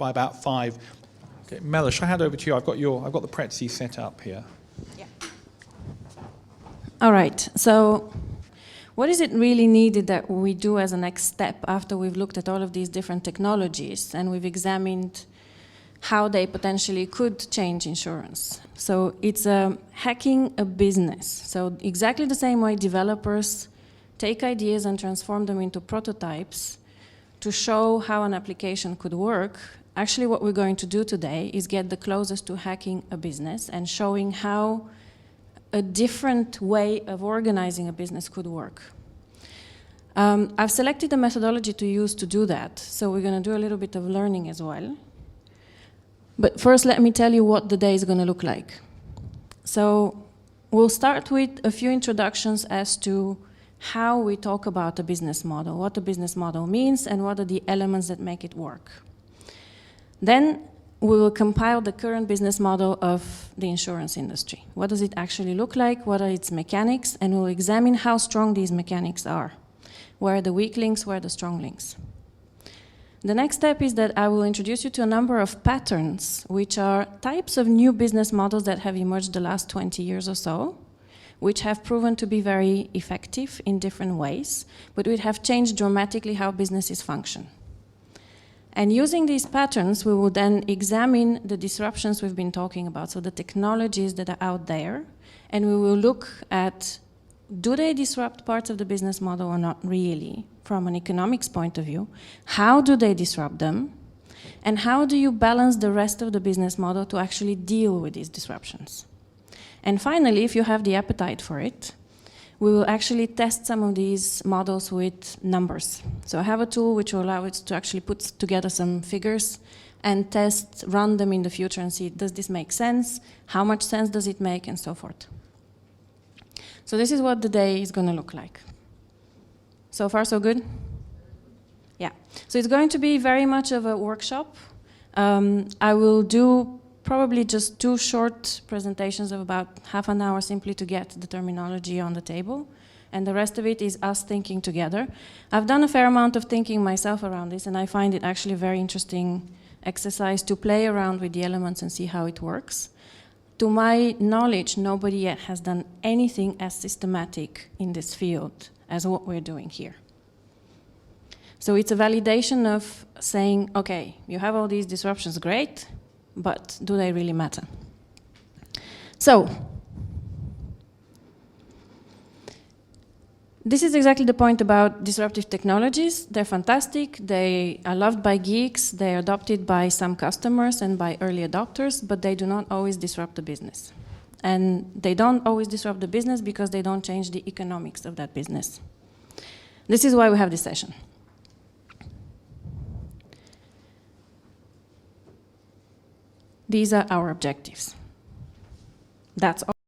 by about 5. Okay, Mela, shall I hand over to you? I've got the Prezi set up here. Yeah. All right. So what is it really needed that we do as a next step after we've looked at all of these different technologies and we've examined how they potentially could change insurance? So it's hacking a business. So exactly the same way developers take ideas and transform them into prototypes to show how an application could work. Actually, what we're going to do today is get the closest to hacking a business and showing how a different way of organizing a business could work. I've selected a methodology to use to do that, so we're going to do a little bit of learning as well. But first, let me tell you what the day is going to look like. So we'll start with a few introductions as to how we talk about a business model, what a business model means, and what are the elements that make it work. Then we will compile the current business model of the insurance industry. What does it actually look like? What are its mechanics? And we'll examine how strong these mechanics are. Where are the weak links? Where are the strong links? The next step is that I will introduce you to a number of patterns, which are types of new business models that have emerged the last 20 years or so, which have proven to be very effective in different ways, but which have changed dramatically how businesses function. And using these patterns, we will then examine the disruptions we've been talking about, so the technologies that are out there, and we will look at, do they disrupt parts of the business model or not really, from an economics point of view? How do they disrupt them? And how do you balance the rest of the business model to actually deal with these disruptions? And finally, if you have the appetite for it, we will actually test some of these models with numbers. So I have a tool which will allow us to actually put together some figures and run them in the future and see, does this make sense? How much sense does it make? And so forth. So this is what the day is going to look like. So far, so good? Yeah. So it's going to be very much of a workshop. I will do probably just 2 short presentations of about half an hour simply to get the terminology on the table. And the rest of it is us thinking together. I've done a fair amount of thinking myself around this, and I find it actually a very interesting exercise to play around with the elements and see how it works. To my knowledge, nobody yet has done anything as systematic in this field as what we're doing here. So it's a validation of saying, okay, you have all these disruptions, great, but do they really matter? So this is exactly the point about disruptive technologies. They're fantastic, they are loved by geeks, they're adopted by some customers and by early adopters, but they do not always disrupt the business. And they don't always disrupt the business because they don't change the economics of that business. This is why we have this session. These are our objectives. That's all.